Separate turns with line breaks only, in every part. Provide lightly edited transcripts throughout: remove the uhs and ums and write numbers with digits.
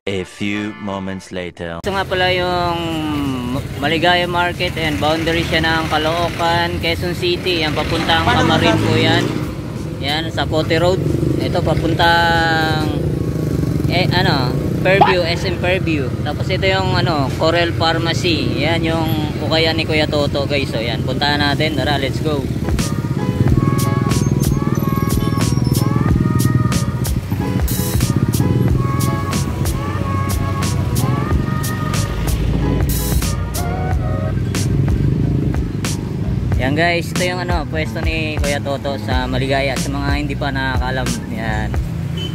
A few moments later. Ito nga pala yung Maligaya Market and boundary siya ng Caloocan, Quezon City. Yan papuntang Camarin po yan. Yan sa Cote Road. Ito papuntang Fairview, SM Fairview. Tapos ito yung Corel Pharmacy. Yan yung ukayan ni Kuya Toto, guys. So yan, puntahan natin. Tara, let's go. Yan guys, ito yung pwesto ni Kuya Toto sa Maligaya. Sa mga hindi pa nakakalam, yan.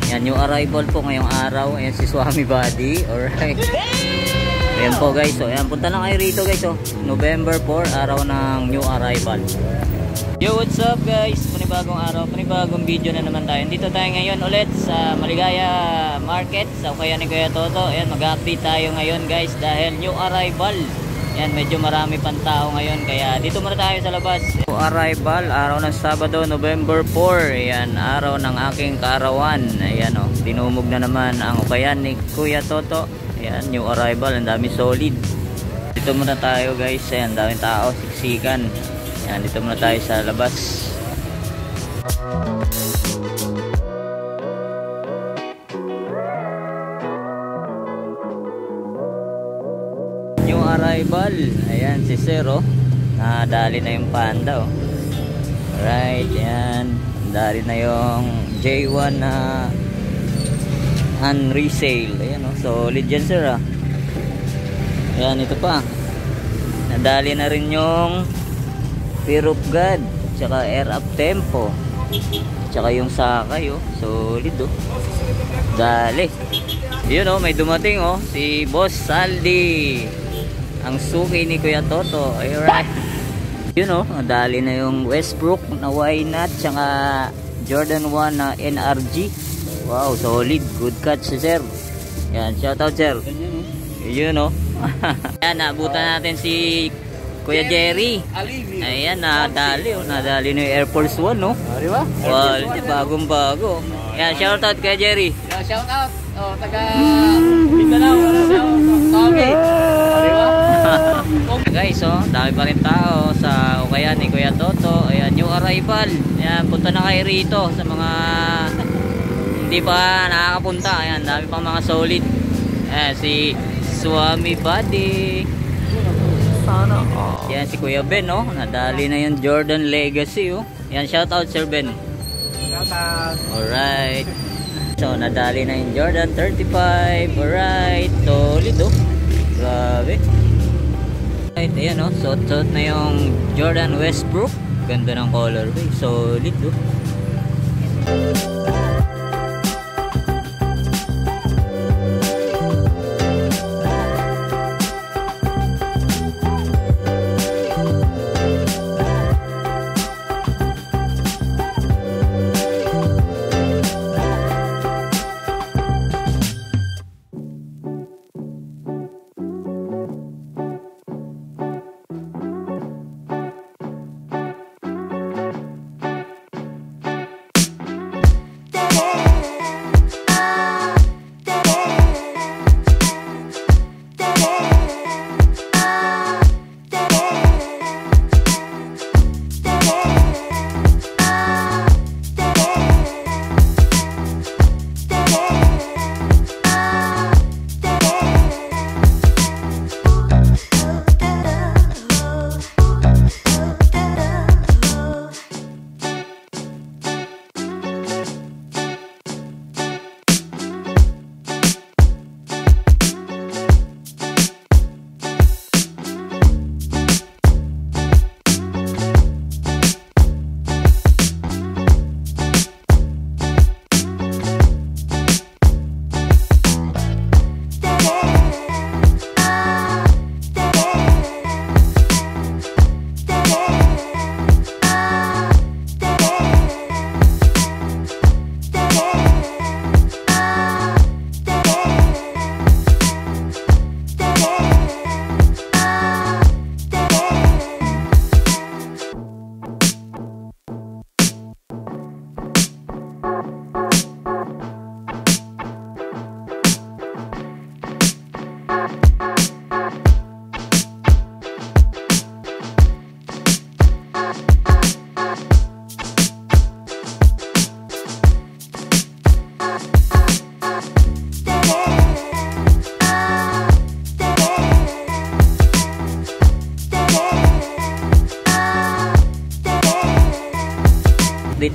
Yan yung arrival po ngayong araw. Ayan si Swami Buddy. Alright. Ayan po guys. So ayan, punta lang kayo rito guys. So, November 4, araw ng new arrival. Yo, what's up guys? Panibagong araw, panibagong video na naman tayo. Dito tayo ngayon ulit sa Maligaya Market, sa ukayan ni Kuya Toto. Ayan, mag-update tayo ngayon guys dahil new arrival. Yan, medyo marami pang tao ngayon, kaya dito muna tayo sa labas. Arrival, araw ng Sabado, November 4. Yan, araw ng aking kaarawan. Ayan dinumog na naman ang ukayan ni Kuya Toto. Ayan, new arrival, ang dami solid. Dito muna tayo guys, ayan, daming tao, siksikan. Ayan, dito muna tayo sa labas. New arrival, ayan si Sir nadali na yung Panda Alright, ayan, dali na yung J1 na resale. Ayan solid yan Sir Ayan, ito pa, nadali na rin yung Fear of God, tsaka Air Up Tempo, tsaka yung Sakay solid dali. Yun may dumating si Boss Saldi, ang suki ni Kuya Toto. Alright. Yun nadali na yung Westbrook na Why Not, tsaka Jordan 1 na NRG. Wow, solid, good catch si Sir. Yan, shoutout Sir. Yun Yan, naabutan natin si Kuya Jerry. Ayan, nadali nadali na yung Air Force 1
Diba?
Well, bagong bago. Yan, shoutout Kuya Jerry.
Shoutout taga Mindanao. Tommy. Diba?
Guys, dami pa rin tao sa ukayan ni Kuya Toto. Ayan, new arrival. Ayan, punta na kayo rito sa mga hindi pa nakakapunta. Ayan, dami pang mga solid. Ayan, si Swami Buddy. Sana. Ayan, si Kuya Ben, nadali na yung Jordan Legacy, Ayan, shout out Sir Ben.
Shout out.
Alright. So, nadali na yung Jordan 35. Alright, solid, grabe. Ayan suot na yung Jordan Westbrook. Ganda ng colorway, solid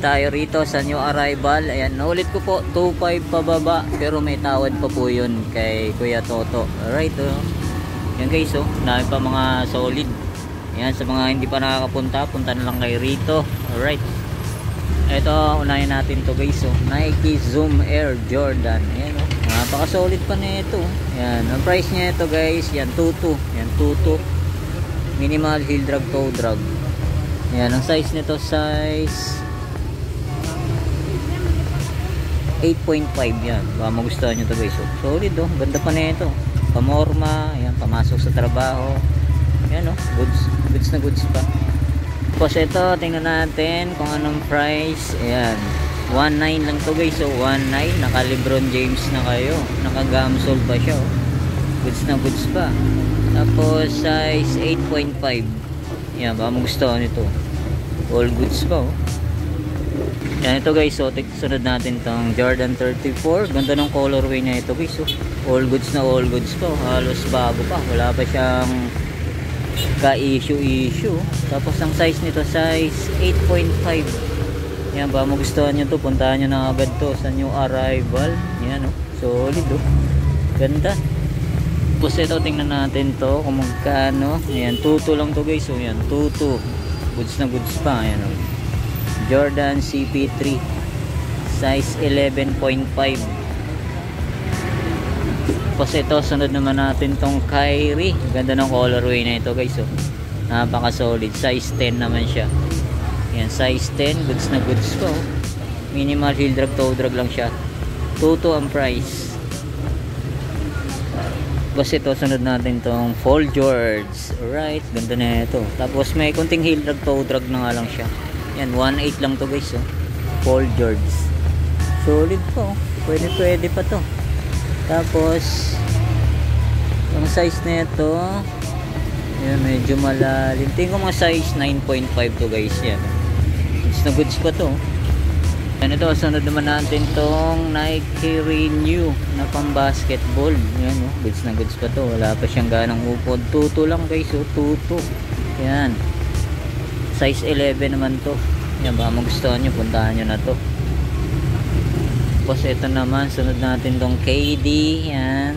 tayo rito sa new arrival. Ayan, naulit ko po 2.5 pababa, pero may tawad pa po yun kay Kuya Toto. Alright, yan guys, dami pa mga solid. Ayan, sa mga hindi pa nakakapunta, punta na lang kay rito. Alright, ito unahin natin to guys, Nike Zoom Air Jordan. Ayan, napaka solid pa nito. Ayan, ang price niya ito guys, yan 22. Yan 22, minimal heel drag, toe drag. Ayan, ang size nito, size 8.5. Yan, baka magustuhan nyo to guys. Solid, ganda pa nito. Pamorma, ayan, pamasok sa trabaho. Ayan, goods na goods pa. Tapos ito, tingnan natin kung anong price. Ayan, 1.9 lang to guys. 1.9, naka Lebron James na kayo, naka Gamsol pa siya. Goods na goods pa. Tapos size 8.5. Yan, baka magustuhan nito. All goods pa. Yan, ito guys, sunod natin tong Jordan 34. Ganda ng colorway niya ito guys. All goods na all goods pa. Halos bago pa, wala pa siyang ka-issue. Tapos ang size nito, size 8.5. Yan, baka magustuhan nyo to, puntahan nyo na agad to sa new arrival. Yan, solid, ganda. Tapos ito, tingnan natin to kung magkano. Ayan, 22 lang to guys. Ayan, 22. Goods na goods pa. Ayan, Jordan CP3, size 11.5. Tapos ito, sunod naman natin tong Kyrie. Ganda ng colorway na ito guys. Napaka solid. Size 10 naman siya. Ayan, size 10. Goods na goods pa. Minimal heel drag, toe drag lang siya. 22 ang price. Tapos ito, sunod natin tong Fall George. Alright, ganda na ito. Tapos may konting heel drag, toe drag na nga lang siya. Yan, 1.8 lang to guys. Fall George. Solid po. Pwede pa to. Tapos yung size na ito, yan, medyo malalim. Tingin ko mga size 9.5 to guys. Yan, goods na goods pa to. Yan, ito, sunod naman natin tong Nike Renew na pang basketball. Yan, goods na goods pa to. Wala pa siyang ganang upod. 22 lang guys, 22. Yan, size 11 naman to. Yan, baka magustuhan nyo, puntahan nyo na to. Tapos ito naman, sunod natin tong KD. Yan,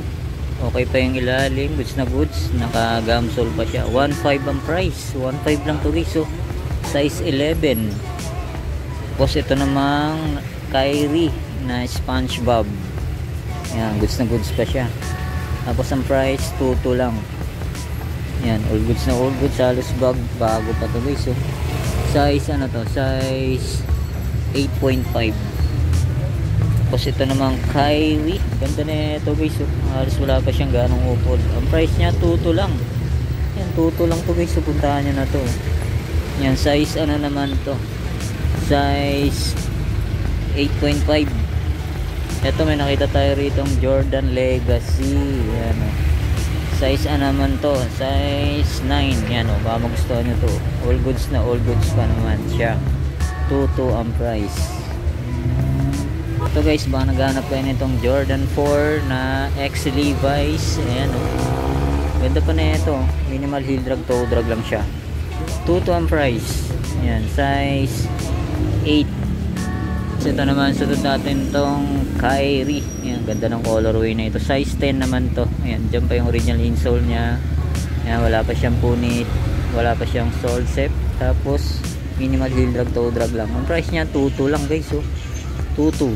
okay pa yung ilalim, goods na goods. Naka Gamsol pa siya. 1.5 ang price. 1.5 lang to guys. Size 11. Tapos ito namang Kyrie na SpongeBob. Yan, goods na goods pa siya. Tapos ang price 22 lang. Yan, all goods na all goods. Halos bago pa to guys. Size ano to? Size 8.5. Tapos ito namang Kyrie. Ganda na ito guys. Halos wala pa siyang ganong upod. Ang price niya 22 lang. Yan, 22 lang to guys. Puntahan nyo na to. Yan, size ano naman to? Size 8.5. Ito, may nakita tayo rito Jordan Legacy. Yan, size naman to, size 9. Yan, baka magustuhan nyo to. All goods na all goods pa naman siya. 22 ang price. Ito guys, baka naghanap kayo nitong Jordan 4 na X Levi's. Ayan, ganda pa na ito. Minimal heel drag, toe drag lang siya. 22 ang price. Yan, size 8. So ito naman, sunod natin tong Kyrie. Ayan, ganda ng colorway na ito. Size 10 naman to. Ayan, dyan pa yung original insole nya. Ayan, wala pa siyang punit, wala pa siyang sole set. Tapos minimal heel drag, toe drag lang. Ang price nya 22 lang guys. 22.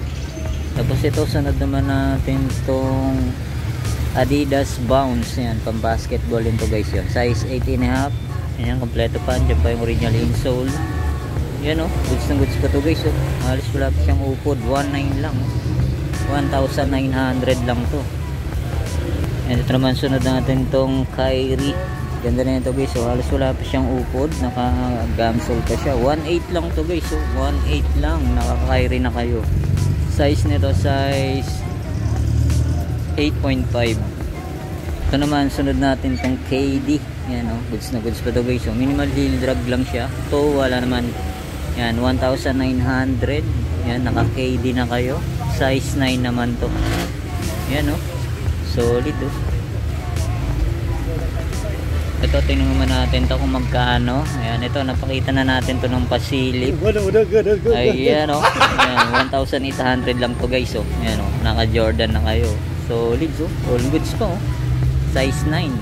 Tapos ito, sunod naman natin tong Adidas Bounce. Ayan, pang basketball din to guys. Yun, size 8.5. Ayan, kompleto pa. Dyan pa yung original insole. Yan, goods na goods pa to guys. Halos wala pa siyang upod. 1.9 lang. 1,900 lang to. And ito naman, sunod natin tong Kyrie. Ganda na ito guys. Halos wala pa siyang upod. Naka Gamsol pa siya. 1.8 lang to guys. 1.8 lang. Naka Kyrie na kayo. Size nito, size 8.5. Ito naman, sunod natin tong KD. Yan, goods na goods pa to guys. Minimal heel drag lang siya. To wala naman. Yan, 1,900. Yan, naka KD na kayo. Size 9 naman to. Yan, solid. Ito, tingnan naman natin to kung magkano. Ayan, ito, napakita na natin to ng pasilip. Ayan, o. Ayan, 1,800 lang to guys, o. Ayan, o. Naka Jordan na kayo. Solid, o. All goods pa, o. Size 9.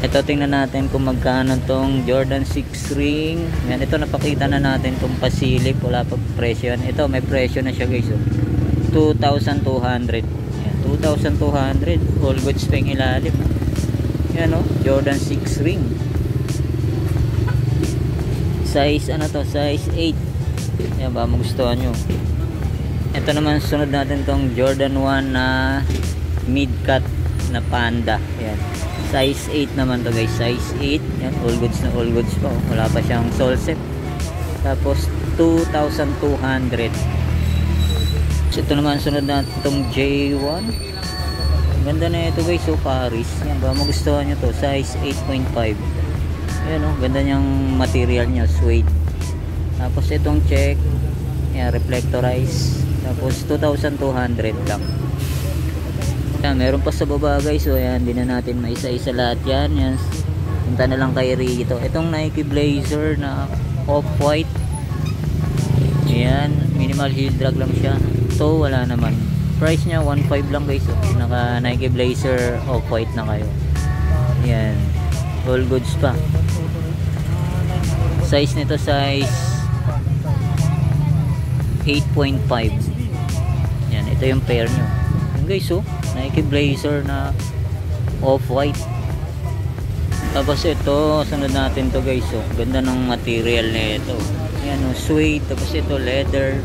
Ito, tingnan natin kung magkano tong Jordan 6 ring. Ayan, ito, napakita na natin tong pasilip. Wala pa presyo yan. Ito, may presyo na siya guys, o. 2,200. Ayan, 2,200. All goods pa yung ilalim. Yan, o, Jordan 6 ring. Size ano to? Size 8. Yan ba, magustuhan nyo. Ito naman sunod natin tong Jordan 1 na mid-cut na panda. Yan. Size 8 naman to guys. Size 8. Yan, all goods na all goods pa, o. Wala pa siyang sole set. Tapos 2,200. So, ito naman sunod natin tong J1. Ganda na ito guys, so Paris. Yan ba, magustuhan nyo to. Size 8.5. Yan, o, ganda niyang material niya, suede. Tapos itong check, yan, reflectorize. Tapos 2,200 lang. Yan, meron pa sa baba guys, so yan, hindi na natin maisa-isa lahat yan. Yan, punta na lang kay Rito. Itong Nike Blazer na off-white. Yan, minimal heel drag lang siya. So wala naman. Price niya 1.5 lang guys, oh. Naka Nike Blazer off-white na kayo. Yan, all goods pa. Size nito size 8.5. Yan, ito yung pair nyo. Yan guys, oh, Nike Blazer na off-white. Tapos ito, sunod natin to guys, oh. Ganda ng material na ito. Yan, oh, suede. Tapos ito leather.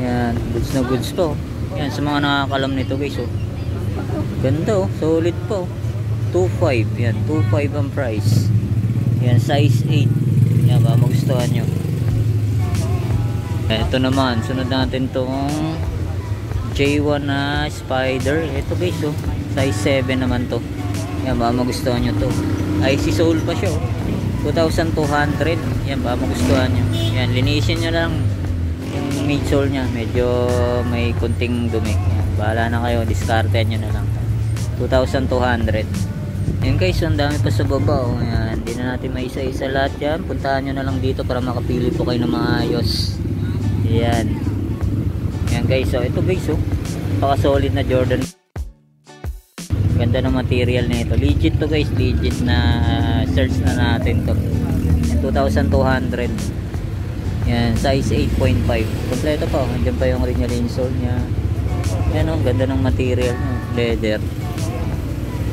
Yan, goods na goods to. Yan, sa mga nakakalam nito guys, oh. Ganda, oh, solid po. 2.5. Yan, 2.5 ang price. Yan, size 8. Yan ba, magustuhan nyo. Yan, ito naman, sunod natin tong J1 na Spider. Ito guys, oh, size 7 naman to. Yan ba, magustuhan nyo to. IC sole pa siya, oh. 2,200. Yan ba, magustuhan nyo. Yan, linisin nyo lang yung midsole nya, medyo may kunting dumi. Yan, bahala na kayo, discarte nyo na lang. 2,200. Yan guys, ang dami pa sa baba, oh. Yan, hindi na natin maisa-isa lahat yan. Puntahan nyo na lang dito para makapili po kayo ng maayos. Yan. Yan guys, oh, ito guys, oh, paka solid na Jordan. Ganda ng material na ito. Legit to guys, legit na search na natin to. Yan, 2,200. Yan, size 8.5. Kompleto pa, andyan pa yung original insole nya. Yan, oh, ganda ng material nya, leather.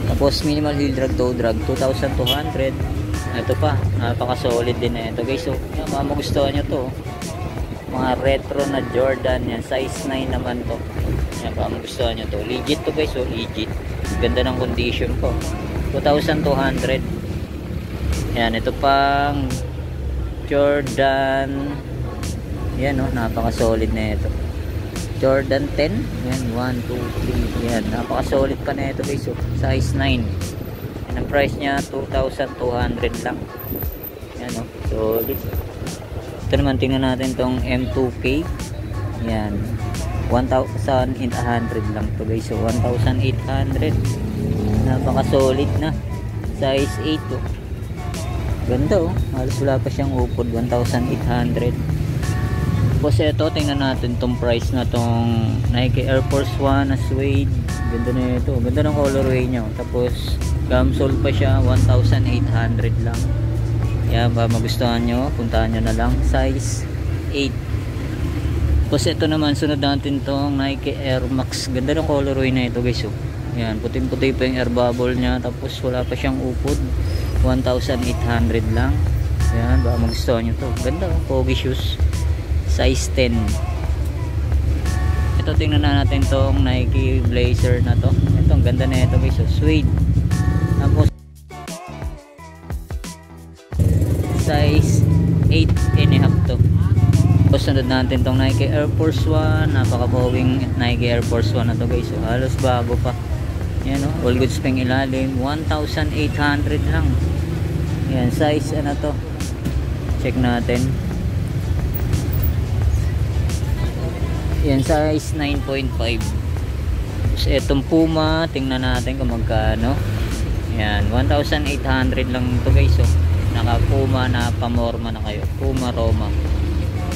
Tapos minimal heel drag, toe drag, 2,200. Ito pa, napaka solid din na ito guys. So, yan, mga magustuhan nyo to, mga retro na Jordan. Yan, size 9 naman to. Yan, mga magustuhan nyo to. Legit to guys, so legit. Ganda ng condition po. 2,200. Yan, ito pang Jordan. Yan, oh, napaka solid na ito. Jordan 10. Yan, 1, 2, 3. Yan, napaka solid pa na ito guys, oh. Size 9. Yan, ang price niya 2,200 lang. Yan, oh, solid. Ito naman, tingnan natin tong M2K. Yan, 1,800 lang to guys, so 1,800. Napaka solid na. Size 8, oh. Ganda, oh, halos wala pa siyang upod. 1,800. Tapos ito, tingnan natin tong price na tong Nike Air Force 1 na suede. Ganda na ito, ganda ng colorway niya. Tapos gamsole pa siya, 1,800 lang. Yan, ba magustuhan nyo, puntahan nyo na lang. Size 8. Tapos ito naman, sunod natin tong Nike Air Max. Ganda ng colorway na ito guys, oh. Yan, puting-puti pa yung air bubble nya. Tapos wala pa siyang upod. 1,800 lang. Yan, baka magustuhan nyo to. Ganda, oh, pogi shoes. Size 10. Ito, tingnan na natin tong Nike Blazer na to. Ito, ang ganda na ito guys, oh. Suede. Tapos size 8.5 to. Tapos sunod natin tong Nike Air Force 1. Napaka-bowing Nike Air Force 1 na to guys, oh. Halos bago pa. Yan, oh, all goods pang ilalim. 1,800 lang. Yan, size ano to, check natin. Yan, size 9.5. So etong Puma, tingnan natin kung magkano. Yan, 1,800 lang to guys. Oh. Naka Puma na pamorma na kayo. Puma Roma.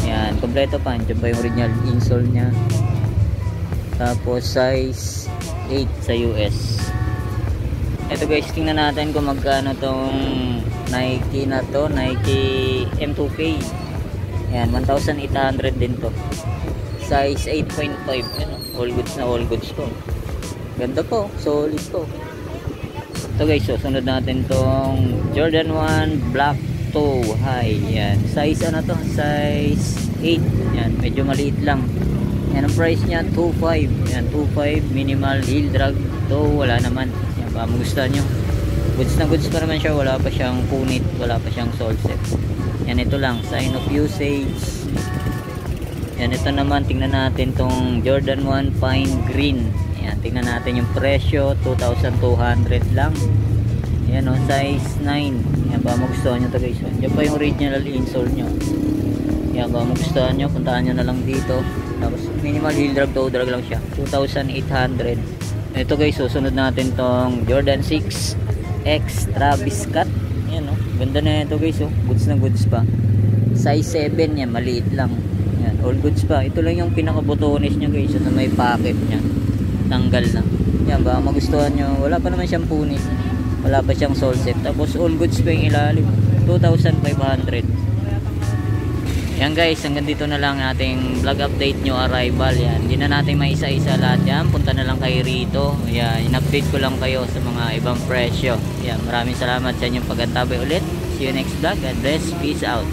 Yan, kompleto pa. Diyan pa yung original insole nya. Tapos size 8 sa US. Ito guys, tingnan natin kung magkano tong Nike na to. Nike M2K. Yan, 1,800 din to. Size 8.5. All goods na all goods to. Ganda po, solid po. Ito guys, so sunod natin tong Jordan 1 Black Toe High. Yan, size ano to? Size 8. Yan, medyo maliit lang. Yan, ang price niya 2.5. Yan, 2.5 minimal heel drag toe, wala naman. Yan, baka magustuhan nyo. Goods na goods pa naman siya, wala pa siyang punit, wala pa siyang sole set. Yan, ito lang, sign of usage. Yan, ito naman, tingnan natin tong Jordan 1 Fine Green. Yan, tingnan natin yung presyo, 2,200 lang. Yan o, size 9. Yan, baka magustuhan nyo ito guys. Yan pa yung original insole nyo. Yan, baka magustuhan nyo, puntaan nyo na lang dito. Tapos minimal heel drag, toe drag lang siya, 2,800. Ito guys, susunod natin tong Jordan 6 X Travis Scott. Yan o, ganda na ito guys. Goods na goods pa. Size 7 yan, maliit lang. Yan, all goods pa. Ito lang yung pinakabutonis nya guys, na may pocket nya. Tanggal na. Yan, baka magustuhan nyo. Wala pa naman siyang punit, wala pa siyang sole set. Tapos all goods pa yung ilalim, 2,500. Yan guys, hanggang dito na lang ating vlog update nyo arrival. Yan, hindi na natin maisa-isa lahat yan. Punta na lang kayo rito. Yan, in-update ko lang kayo sa mga ibang presyo. Yan, maraming salamat sa inyong pag-antabay ulit. See you next vlog. God bless. Peace out.